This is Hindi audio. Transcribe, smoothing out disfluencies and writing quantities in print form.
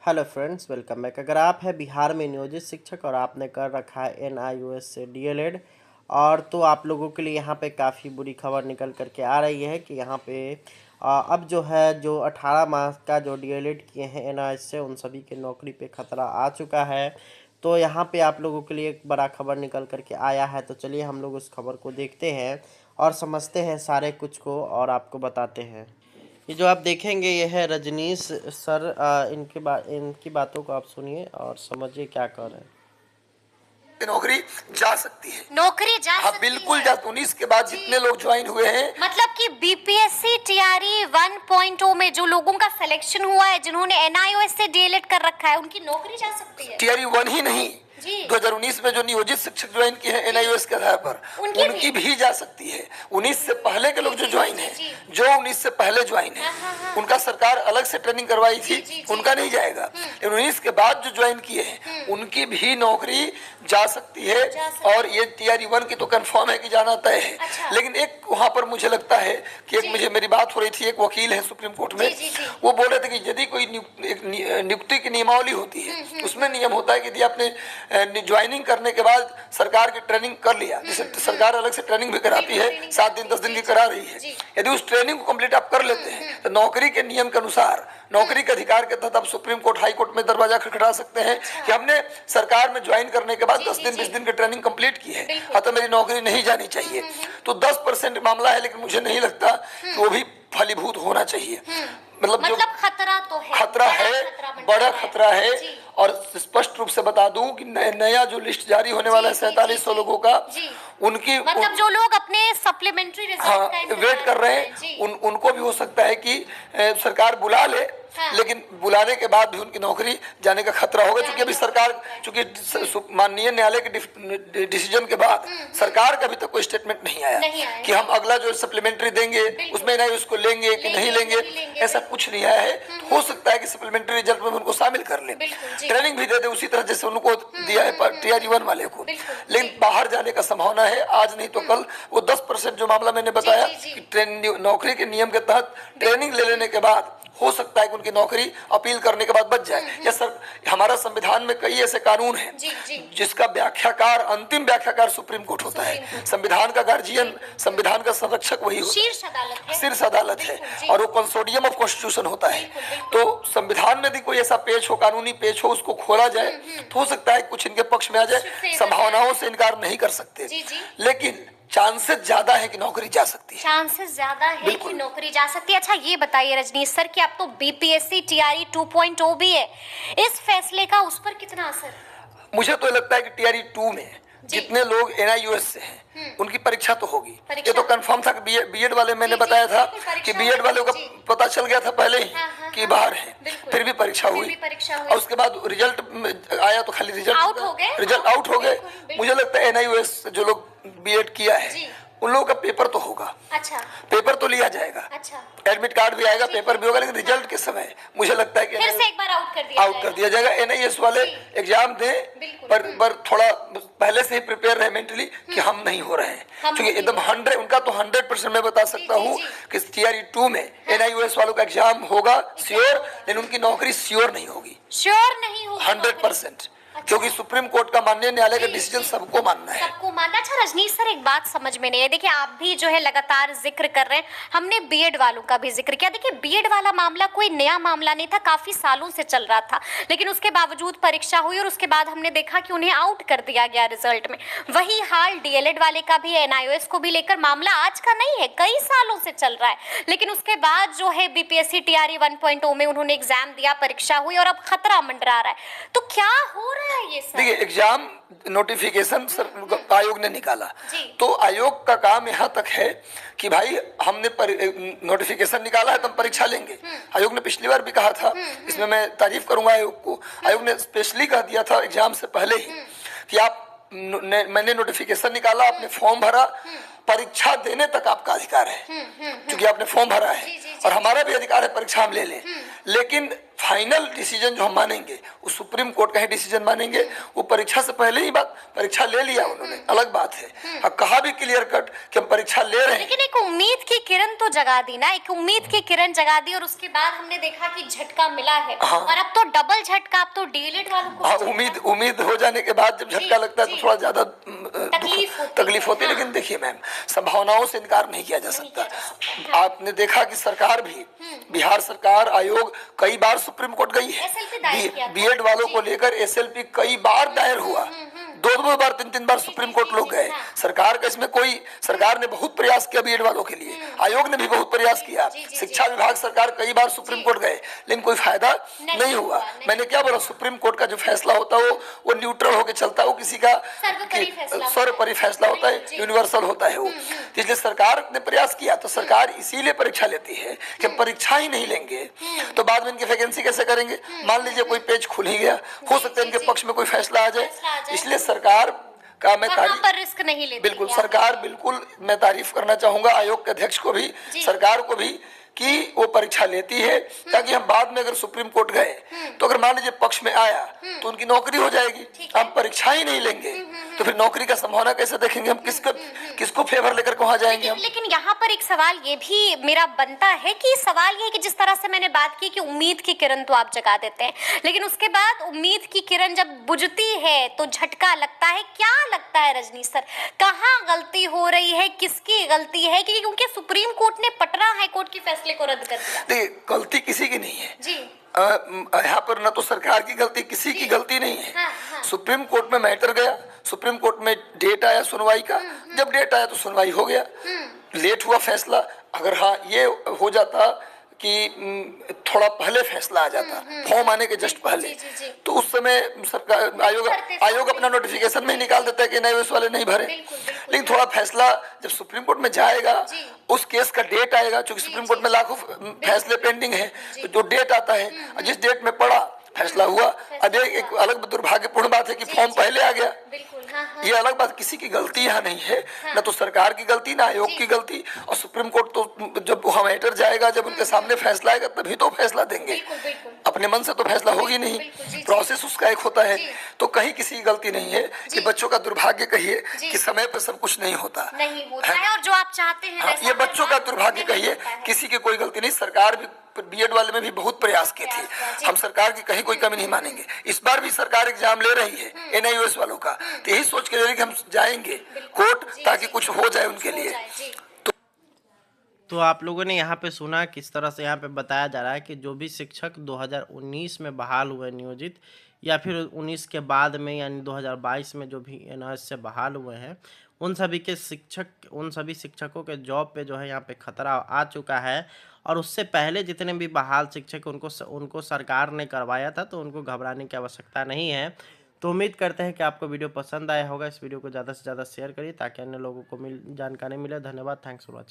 Hello friends, welcome back. अगर आप हैं बिहार में नियोजित शिक्षक और आपने कर रखा है एनआईओएस से डीएलएड और तो आप लोगों के लिए यहाँ पे काफ़ी बुरी खबर निकल करके आ रही है कि यहाँ पे अब जो है जो 18 माह का जो डीएलएड किए हैं एनआईओएस से उन सभी के नौकरी पे खतरा आ चुका है। तो यहाँ पे आप लोगों के लिए एक बड़ा खबर निकल करके आया है। तो चलिए हम लोग उस खबर को देखते हैं और समझते हैं सारे कुछ को और आपको बताते हैं। ये जो आप देखेंगे ये है रजनीश सर। इनकी बातों को आप सुनिए और समझिए क्या कर रहे हैं। नौकरी जा सकती है, नौकरी जा हाँ सकती बिल्कुल है। जा। 19 के बाद जितने लोग ज्वाइन हुए हैं, मतलब कि बीपीएससी टीआरई 1.0 में जो लोगों का सिलेक्शन हुआ है, जिन्होंने एनआईओएस से डीएलएड कर रखा है, उनकी नौकरी जा सकती है। टीआरई 1 ही नहीं, 2019 में जो नियोजित शिक्षक ज्वाइन किए हैं एनआईओएस के आधार पर, उनकी भी जा सकती है। 19 से पहले के लोग जो ज्वाइन है, जो 19 से पहले ज्वाइन है, उनका सरकार अलग से ट्रेनिंग करवाई थी, उनका नहीं जाएगा। 19 के बाद जो ज्वाइन किए हैं उनकी भी नौकरी जा सकती है। और ये टीआरई 1 की तो कंफर्म है कि जाना तय है। लेकिन एक वहां पर मुझे लगता है कि एक मेरी बात हो रही थी, एक वकील है सुप्रीम कोर्ट में, वो बोल रहे थे कि यदि कोई नियुक्ति की नियमावली होती है, उसमें नियम होता है कि यदि आपने ज्वाइनिंग करने के बाद सरकार की ट्रेनिंग कर लिया, जैसे सरकार अलग से ट्रेनिंग भी कराती है, 7 दिन 10 दिन की करा रही है, यदि उस ट्रेनिंग को कंप्लीट आप कर लेते हैं तो नौकरी के नियम के अनुसार, नौकरी के अधिकार के तहत आप सुप्रीम कोर्ट, हाई कोर्ट में दरवाजा खटखटा सकते हैं कि हमने सरकार में ज्वाइन करने के बाद 10 दिन 20 दिन की ट्रेनिंग कंप्लीट की है, तो मेरी नौकरी नहीं जानी चाहिए। तो 10% मामला है, लेकिन मुझे नहीं लगता कि वो भी फलीभूत होना चाहिए। मतलब खतरा तो है, खतरा है, बड़ा खतरा है। और स्पष्ट रूप से बता दूं कि नया जो लिस्ट जारी होने वाला है 4700 लोगों का, उनकी मतलब जो लोग अपने सप्लीमेंट्री रिजल्ट का वेट कर रहे हैं, उनको भी हो सकता है कि सरकार बुला ले, लेकिन बुलाने के बाद भी उनकी नौकरी जाने का खतरा होगा। क्योंकि अभी सरकार, चूंकि माननीय न्यायालय के डिसीजन के बाद सरकार का अभी तक कोई स्टेटमेंट नहीं आया कि हम अगला जो सप्लीमेंट्री देंगे उसमें नहीं उसको लेंगे कि नहीं लेंगे, ऐसा कुछ नहीं आया है। तो हो सकता है कि सप्लीमेंट्री रिजल्ट में उनको शामिल कर ले, ट्रेनिंग भी दे दे उसी तरह जैसे उनको दिया है टीआरई 1 वाले को। लेकिन बाहर जाने का संभावना है, आज नहीं तो कल। वो 10% जो मामला मैंने बताया कि नौकरी के नियम के तहत ट्रेनिंग ले लेने के बाद हो सकता है कि उनकी नौकरी अपील करने के बाद बच जाए। या सर, हमारा संविधान में कई ऐसे कानून हैं जिसका व्याख्याकार, अंतिम व्याख्याकार सुप्रीम कोर्ट होता है। संविधान का गार्जियन, संविधान का संरक्षक वही होता है, शीर्ष अदालत है, और वो कंसोर्डियम ऑफ कॉन्स्टिट्यूशन होता है। तो संविधान में यदि कोई ऐसा पेज हो, कानूनी पेज हो, उसको खोला जाए तो हो सकता है कुछ इनके पक्ष में आ जाए। संभावनाओं से इनकार नहीं कर सकते, लेकिन चांसेस ज्यादा है कि नौकरी जा सकती है। चांसेस ज्यादा है कि नौकरी जा सकती है। अच्छा ये बताइए रजनीश सर कि अब तो बीपीएससी टीआरई 2.0 भी है, इस फैसले का उस पर कितना असर? मुझे तो लगता है कि टीआरई 2 में जितने लोग एनआईओएस से हैं उनकी परीक्षा तो होगी। ये तो कंफर्म था कि बीएड वाले, मैंने बताया था कि बीएड वालों का पता चल गया था पहले ही कि बाहर है, फिर भी परीक्षा हुई और उसके बाद रिजल्ट आया तो खाली रिजल्ट आउट हो गए। मुझे लगता है एनआईओएस जो लोग बीएड किया है उन लोगों का पेपर तो होगा। अच्छा, पेपर तो लिया जाएगा। अच्छा, एडमिट कार्ड भी आएगा, पेपर भी होगा, लेकिन रिजल्ट के समय मुझे लगता है कि फिर से एक बार आउट कर दिया जाएगा। एनआईएस वाले एग्जाम दें, पर थोड़ा पहले से ही प्रिपेयर रहे मेंटली कि हम नहीं हो रहे हैं, क्योंकि एकदम 100 उनका तो 100% मैं बता सकता हूँ कि टीआरई 2 में एनआईओएस वालों का एग्जाम होगा श्योर, लेकिन उनकी नौकरी श्योर नहीं होगी, 100%। क्योंकि सुप्रीम कोर्ट का माननीय न्यायालय का डिसीजन सबको मानना है, सबको मानना। अच्छा रजनीश सर, एक बात समझ में नहीं है। देखिए आप भी जो है लगातार जिक्र कर रहे हैं, हमने बीएड वालों का भी जिक्र किया। देखिए बीएड वाला मामला कोई नया मामला नहीं था, काफी सालों से चल रहा था, लेकिन उसके बावजूद परीक्षा हुई और उसके बाद हमने देखा कि उन्हें आउट कर दिया गया रिजल्ट में। वही हाल डीएलएड वाले का भी, एनआईओएस को भी लेकर मामला आज का नहीं है, कई सालों से चल रहा है। लेकिन उसके बाद जो है बीपीएससी टीआरई 1.0 में उन्होंने एग्जाम दिया, परीक्षा हुई और अब खतरा मंडरा रहा है। तो क्या हो रहा है? देखिए एग्जाम नोटिफिकेशन आयोग ने निकाला, तो आयोग का काम यहाँ तक है कि भाई हमने नोटिफिकेशन निकाला है तो हम परीक्षा लेंगे। आयोग ने पिछली बार भी कहा था, इसमें मैं तारीफ करूंगा आयोग को, आयोग ने स्पेशली कह दिया था एग्जाम से पहले ही कि मैंने नोटिफिकेशन निकाला, आपने फॉर्म भरा, परीक्षा देने तक आपका अधिकार है, क्योंकि आपने फॉर्म भरा है और हमारा भी अधिकार है परीक्षा हम ले लें। लेकिन फाइनल डिसीजन जो हम मानेंगे वो सुप्रीम कोर्ट का ही डिसीजन मानेंगे। वो परीक्षा से पहले ही बात परीक्षा ले लिया उन्होंने, अलग बात है। अब कहा भी क्लियर कट कि हम परीक्षा ले रहे हैं, लेकिन एक उम्मीद की किरण तो जगा दी ना, एक उम्मीद की किरण जगा दी और उसके बाद हमने देखा कि झटका मिला है। हाँ। और अब तो डबल झटका, अब तो डीएलएड वालों को हाँ, उम्मीद हो जाने के बाद जब झटका लगता है तो थोड़ा ज्यादा तकलीफ होती है। लेकिन देखिए मैम, संभावनाओं से इनकार नहीं किया जा सकता। आपने देखा कि सरकार भी, बिहार सरकार आयोग कई बार सुप्रीम कोर्ट गई है। बीएड वालों को लेकर एसएलपी कई बार दायर हुआ, 2 बार 3 बार सुप्रीम कोर्ट लोग गए। सरकार का इसमें कोई, सरकार ने बहुत प्रयास किया बीएड वालों के लिए, आयोग ने भी बहुत प्रयास किया, शिक्षा विभाग सरकार कई बार सुप्रीम कोर्ट गए, लेकिन कोई फायदा नहीं हुआ। मैंने क्या बोला, सुप्रीम कोर्ट का जो फैसला होता है वो न्यूट्रल होकर चलता है, वो किसी का सर्वोपरि फैसला होता है, यूनिवर्सल होता है वो। इसलिए सरकार ने प्रयास किया, तो सरकार इसीलिए परीक्षा लेती है कि परीक्षा ही नहीं लेंगे तो बाद में इनकी वैकेंसी कैसे करेंगे। मान लीजिए कोई पेज खुल ही गया, हो सकता है इनके पक्ष में कोई फैसला आ जाए। इसलिए सरकार का मैं रिस्क नहीं लेती। बिल्कुल सरकार, बिल्कुल मैं तारीफ करना चाहूंगा आयोग के अध्यक्ष को भी, सरकार को भी, कि वो परीक्षा लेती है, ताकि हम बाद में अगर सुप्रीम कोर्ट गए तो अगर मान लीजिए पक्ष में आया तो उनकी नौकरी हो जाएगी। हम परीक्षा ही नहीं लेंगे तो फिर नौकरी का संभावना कैसे देखेंगे हम, किसको फेवर लेकर वहां जाएंगे हम। लेकिन यहाँ पर एक सवाल ये भी मेरा बनता है कि सवाल ये है कि जिस तरह से मैंने बात की कि उम्मीद की किरण तो आप जगा देते हैं, लेकिन उसके बाद उम्मीद की किरण जब बुझती है तो झटका लगता है। क्या लगता है रजनीश सर, कहाँ गलती हो रही है, किसकी गलती है? क्योंकि सुप्रीम कोर्ट ने पटना हाई कोर्ट की फैसले को रद्द कर दिया। देखिए, गलती किसी की नहीं है जी। यहाँ पर न तो सरकार की गलती, किसी की गलती नहीं है। हाँ। सुप्रीम कोर्ट में मैटर गया, सुप्रीम कोर्ट में डेट आया सुनवाई का, जब डेट आया तो सुनवाई हो गया, लेट हुआ फैसला। अगर हाँ ये हो जाता कि थोड़ा पहले फैसला आ जाता, फॉर्म आने के जस्ट पहले, तो उस समय सरकार आयोग अपना नोटिफिकेशन में निकाल देता है कि नहीं उस वाले नहीं भरे। लेकिन थोड़ा फैसला जब सुप्रीम कोर्ट में जाएगा, उस केस का डेट आएगा, क्योंकि सुप्रीम कोर्ट में लाखों फैसले पेंडिंग है, तो जो डेट आता है और जिस डेट में पड़ा फैसला हुआ। अब एक अलग दुर्भाग्यपूर्ण बात है कि फॉर्म पहले आ गया, ये अलग बात, किसी की गलती यहाँ नहीं है, न तो सरकार की गलती न आयोग की गलती। और सुप्रीम कोर्ट तो जब वहाँ मैटर जाएगा, जब उनके सामने फैसला आएगा तभी तो फैसला देंगे, अपने मन से तो फैसला होगी नहीं, प्रोसेस उसका एक होता है। तो कहीं किसी की गलती नहीं है कि बच्चों का दुर्भाग्य कहिए कि समय पर सब कुछ नहीं होता है, और जो आप चाहते हैं ये बच्चों का दुर्भाग्य कहिए, किसी की कोई गलती नहीं। सरकार भी बीएड वाले में भी बहुत प्रयास किए थे, हम सरकार की कहीं कोई कमी नहीं मानेंगे। इस बार भी सरकार एग्जाम ले रही है एनआईओएस वालों का, तो यही सोच के कि हम जाएंगे कोर्ट ताकि कुछ हो जाए उनके लिए। तो आप लोगों ने यहाँ पे सुना किस तरह से यहाँ पे बताया जा रहा है कि जो भी शिक्षक 2019 में बहाल हुए नियोजित, या फिर 19 के बाद में यानी 2022 में जो भी एनआईओएस से बहाल हुए हैं, उन सभी शिक्षकों के जॉब पे जो है यहाँ पे खतरा आ चुका है। और उससे पहले जितने भी बहाल शिक्षक उनको सरकार ने करवाया था, तो उनको घबराने की आवश्यकता नहीं है। तो उम्मीद करते हैं कि आपको वीडियो पसंद आया होगा। इस वीडियो को ज़्यादा से ज़्यादा शेयर करिए ताकि अन्य लोगों को जानकारी मिले। धन्यवाद, थैंक्स फॉर वॉचिंग।